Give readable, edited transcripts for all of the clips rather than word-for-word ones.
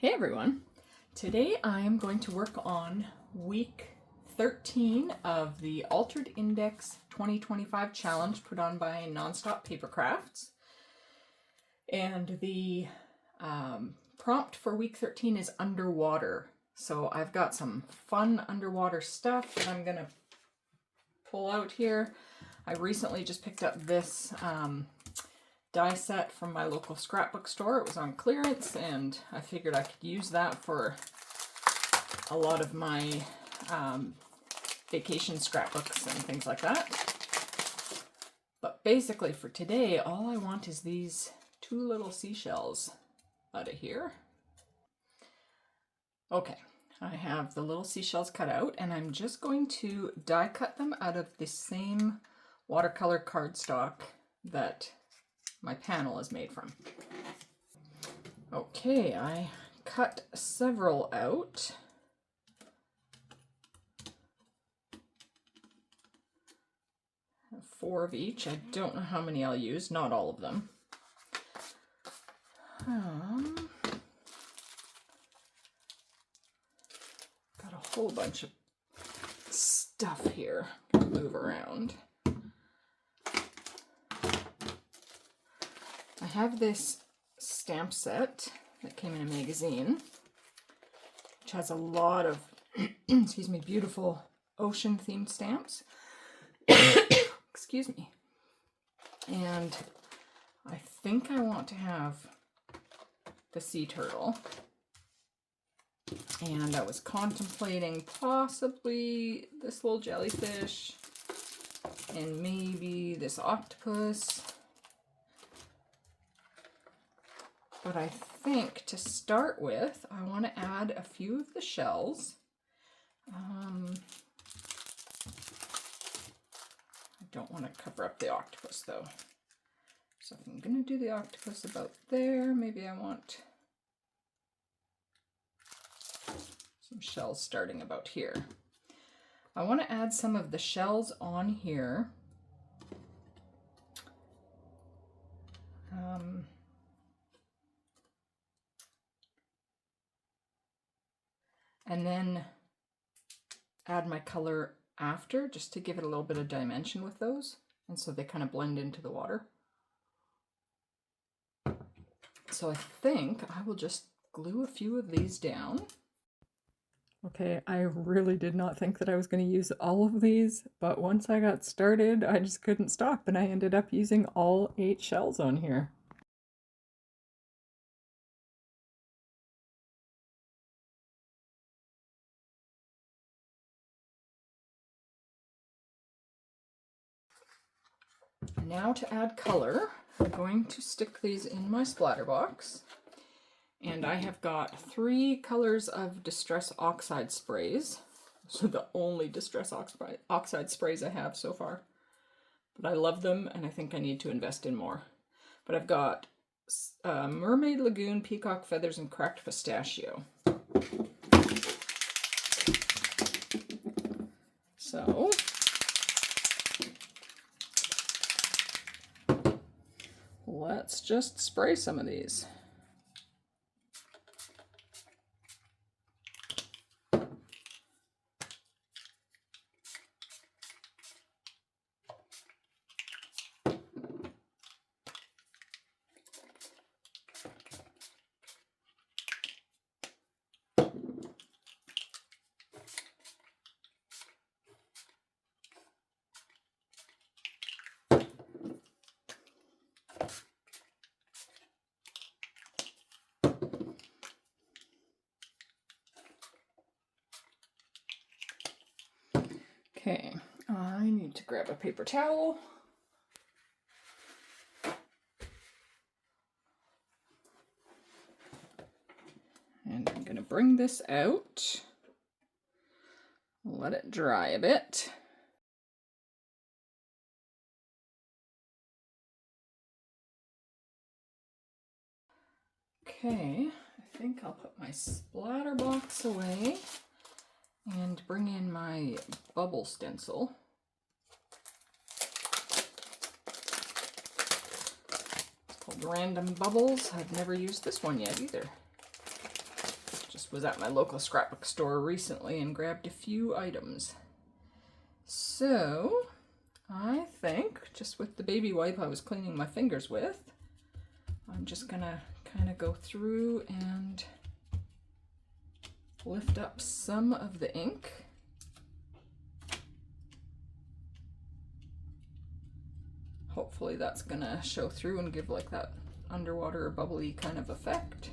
Hey everyone! Today I am going to work on week 13 of the Altered Index 2025 challenge put on by Nonstop Paper Crafts. And the prompt for week 13 is underwater. So I've got some fun underwater stuff that I'm going to pull out here. I recently just picked up this die set from my local scrapbook store. It was on clearance and I figured I could use that for a lot of my vacation scrapbooks and things like that. But basically for today, all I want is these two little seashells out of here. Okay, I have the little seashells cut out and I'm just going to die cut them out of the same watercolor cardstock that my panel is made from. Okay, I cut several out. Four of each. I don't know how many I'll use, not all of them. Got a whole bunch of stuff here to move around. I have this stamp set that came in a magazine, which has a lot of, excuse me, beautiful ocean themed stamps. Excuse me. And I think I want to have the sea turtle. And I was contemplating possibly this little jellyfish and maybe this octopus. But I think to start with, I want to add a few of the shells. I don't want to cover up the octopus though. So if I'm going to do the octopus about there, maybe I want some shells starting about here. I want to add some of the shells on here. And then add my color after, just to give it a little bit of dimension with those, and so they kind of blend into the water. So I think I will just glue a few of these down. Okay, I really did not think that I was going to use all of these, but once I got started, I just couldn't stop, and I ended up using all 8 shells on here. Now to add color, I'm going to stick these in my splatter box. And I have got 3 colors of Distress Oxide sprays. So the only Distress Oxide sprays I have so far. But I love them and I think I need to invest in more. But I've got Mermaid Lagoon, Peacock Feathers, and Cracked Pistachio. So let's just spray some of these. Okay, I need to grab a paper towel. And I'm going to bring this out, let it dry a bit. Okay, I think I'll put my splatter box away and bring in my bubble stencil. It's called Random Bubbles. I've never used this one yet either. just was at my local scrapbook store recently and grabbed a few items. So I think, just with the baby wipe I was cleaning my fingers with, I'm just gonna kind of go through and lift up some of the ink. Hopefully that's gonna show through and give like that underwater bubbly kind of effect.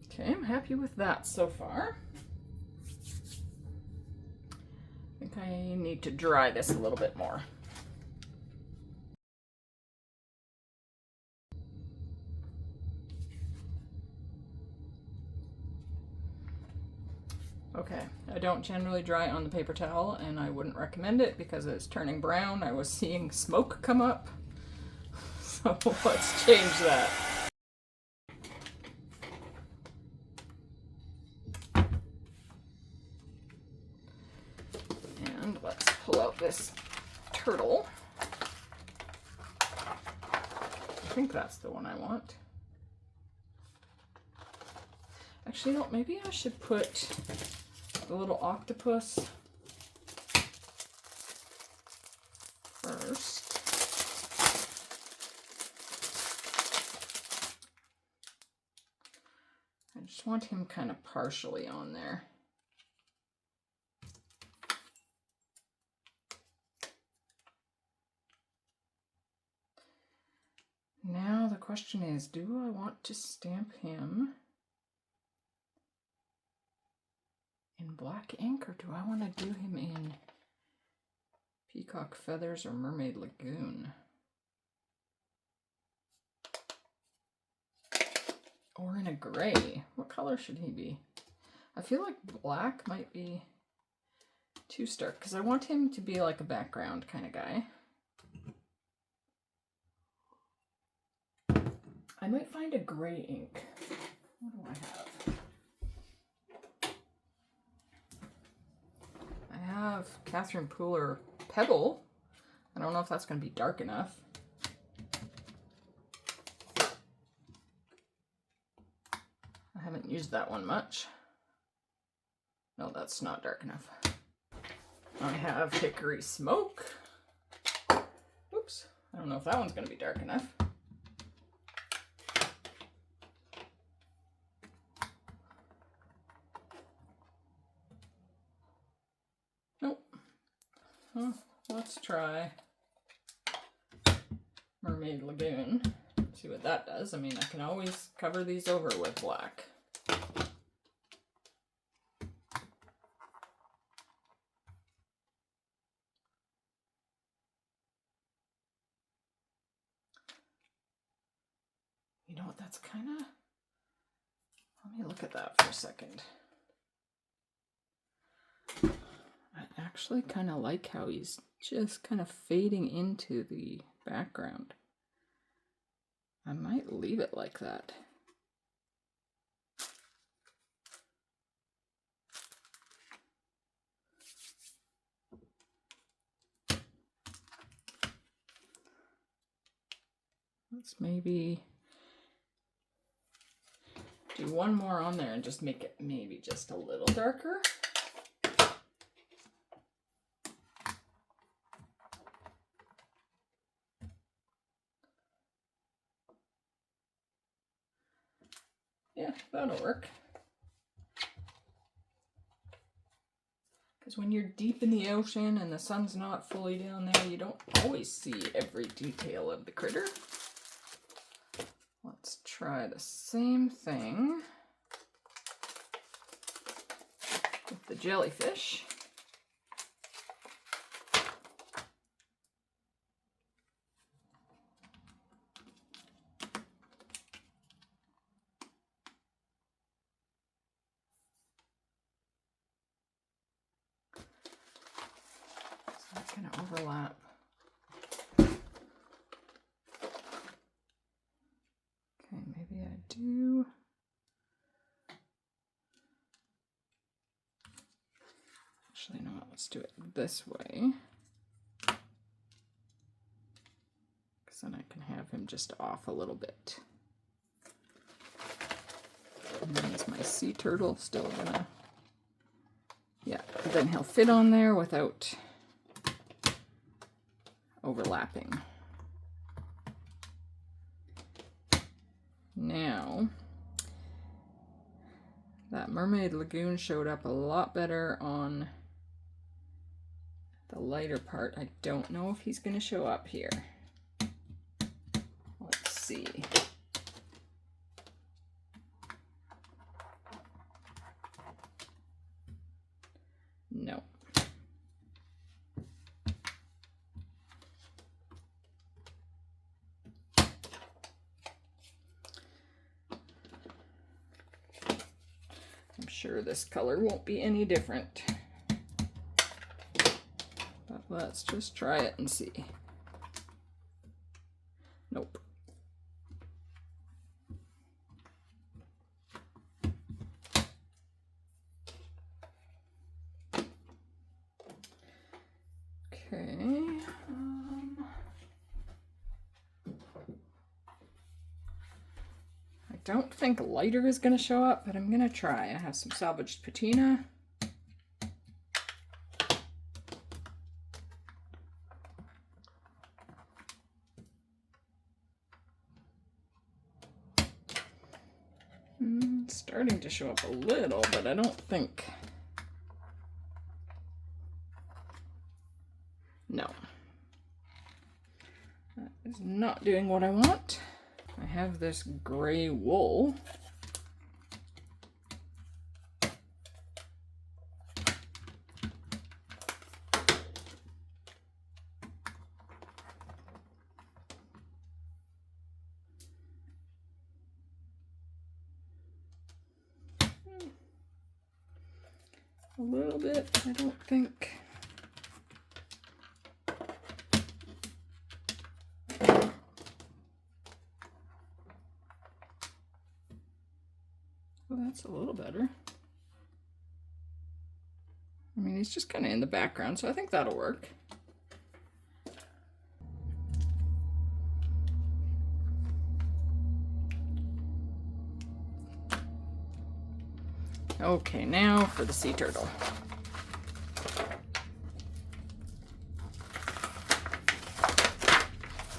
Okay, I'm happy with that so far. I think I need to dry this a little bit more. Okay, I don't generally dry on the paper towel, and I wouldn't recommend it because it's turning brown. I was seeing smoke come up. So let's change that. And let's pull out this turtle. I think that's the one I want. Actually, no, maybe I should put the little octopus first. I just want him kind of partially on there. Now the question is, do I want to stamp him in black ink, or do I want to do him in Peacock Feathers or Mermaid Lagoon? Or in a gray? What color should he be? I feel like black might be too stark because I want him to be like a background kind of guy. I might find a gray ink. What do I have? I have Catherine Pooler Pebble. I don't know if that's going to be dark enough. I haven't used that one much. No, that's not dark enough. I have Hickory Smoke. Oops, I don't know if that one's going to be dark enough. Nope. Well, let's try Mermaid Lagoon. See what that does. I mean, I can always cover these over with black. You know what, that's kind of... Let me look at that for a second. I actually kind of like how he's just kind of fading into the background. I might leave it like that. Let's maybe do one more on there and just make it maybe just a little darker. Yeah, that'll work. Because when you're deep in the ocean and the sun's not fully down there, you don't always see every detail of the critter. Let's try the same thing with the jellyfish. So that kind of overlap. Okay, maybe I do. Actually, no, let's do it this way. him just off a little bit. And then is my sea turtle still gonna, yeah, then he'll fit on there without overlapping. Now, that Mermaid Lagoon showed up a lot better on the lighter part. I don't know if he's going to show up here. Let's see. No. I'm sure this color won't be any different. But let's just try it and see. Nope. Okay. I don't think lighter is going to show up, but I'm going to try. I have some salvaged patina. It's starting to show up a little, but I don't think... No. That is not doing what I want. I have this gray wool. A little bit, I don't think. Well, that's a little better. I mean, he's just kind of in the background, so I think that'll work. Okay, now for the sea turtle.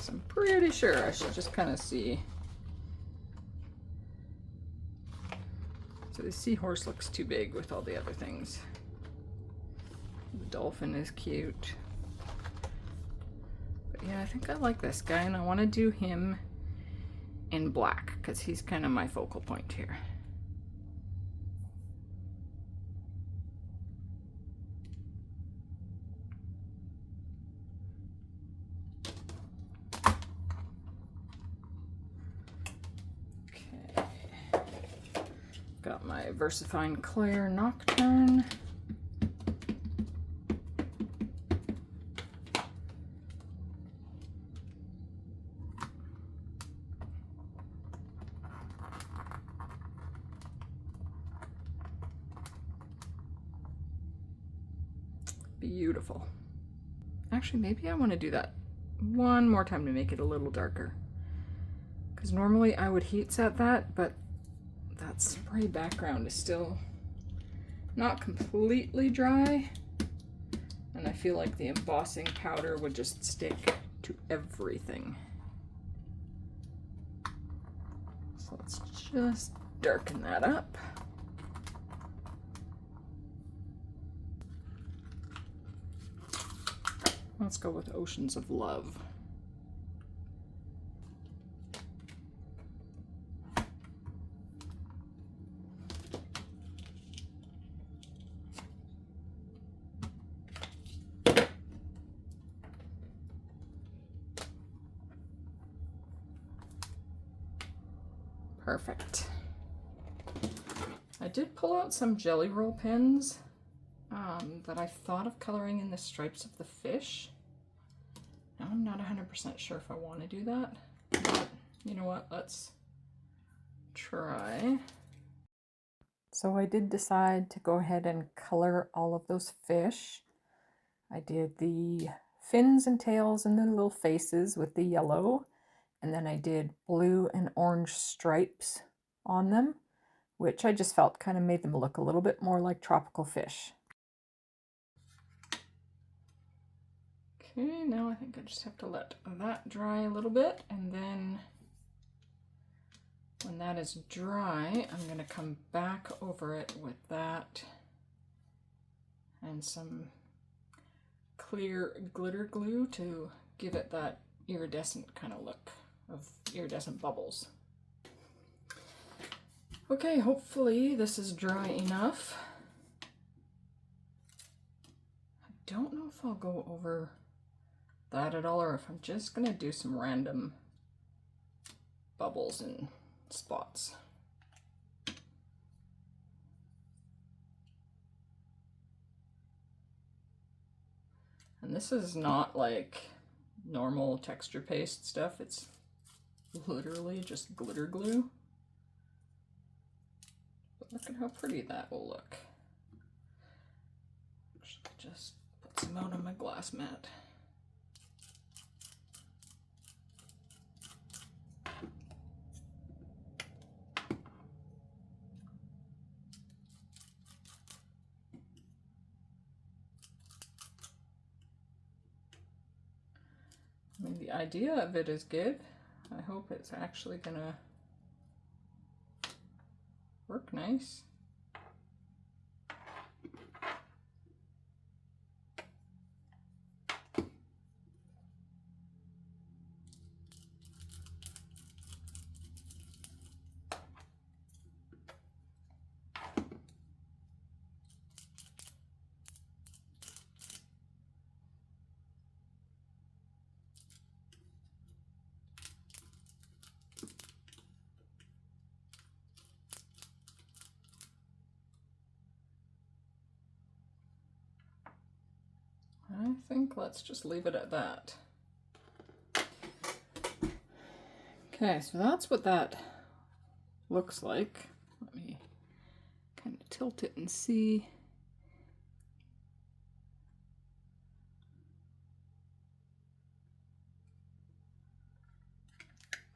So I'm pretty sure I should just kind of see. So the seahorse looks too big with all the other things. The dolphin is cute. But yeah, I think I like this guy, and I want to do him in black because he's kind of my focal point here. Got my VersaFine Clair Nocturne. Beautiful. Actually, maybe I want to do that one more time to make it a little darker. Because normally I would heat set that, but that spray background is still not completely dry, and I feel like the embossing powder would just stick to everything. So let's just darken that up. Let's go with Oceans of Love. Perfect. I did pull out some Jelly Roll pens that I thought of coloring in the stripes of the fish. Now I'm not 100% sure if I want to do that, but you know what, let's try. So I did decide to go ahead and color all of those fish. I did the fins and tails and the little faces with the yellow, and then I did blue and orange stripes on them, which I just felt kind of made them look a little bit more like tropical fish. Okay, now I think I just have to let that dry a little bit, and then when that is dry, I'm going to come back over it with that and some clear glitter glue to give it that iridescent kind of look of iridescent bubbles. Okay, hopefully this is dry enough. I don't know if I'll go over that at all, or if I'm just gonna do some random bubbles and spots. And this is not like normal texture paste stuff, it's literally just glitter glue. But look at how pretty that will look. Actually, just put some out on my glass mat. I mean, the idea of it is good. I hope it's actually gonna work nice. I think let's just leave it at that. Okay, so that's what that looks like. Let me kind of tilt it and see.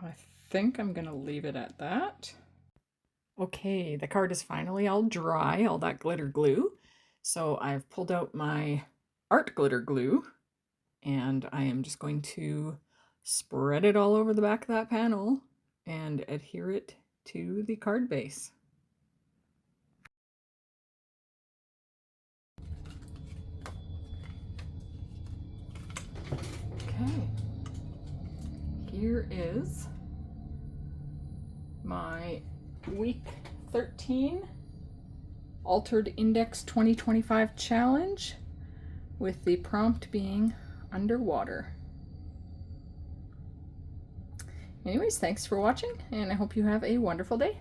I think I'm gonna leave it at that. Okay, the card is finally all dry, all that glitter glue. So I've pulled out my art glitter glue, and I am just going to spread it all over the back of that panel and adhere it to the card base. Okay, here is my week 13 Altered Index 2025 challenge, with the prompt being underwater. Anyways, thanks for watching, and I hope you have a wonderful day.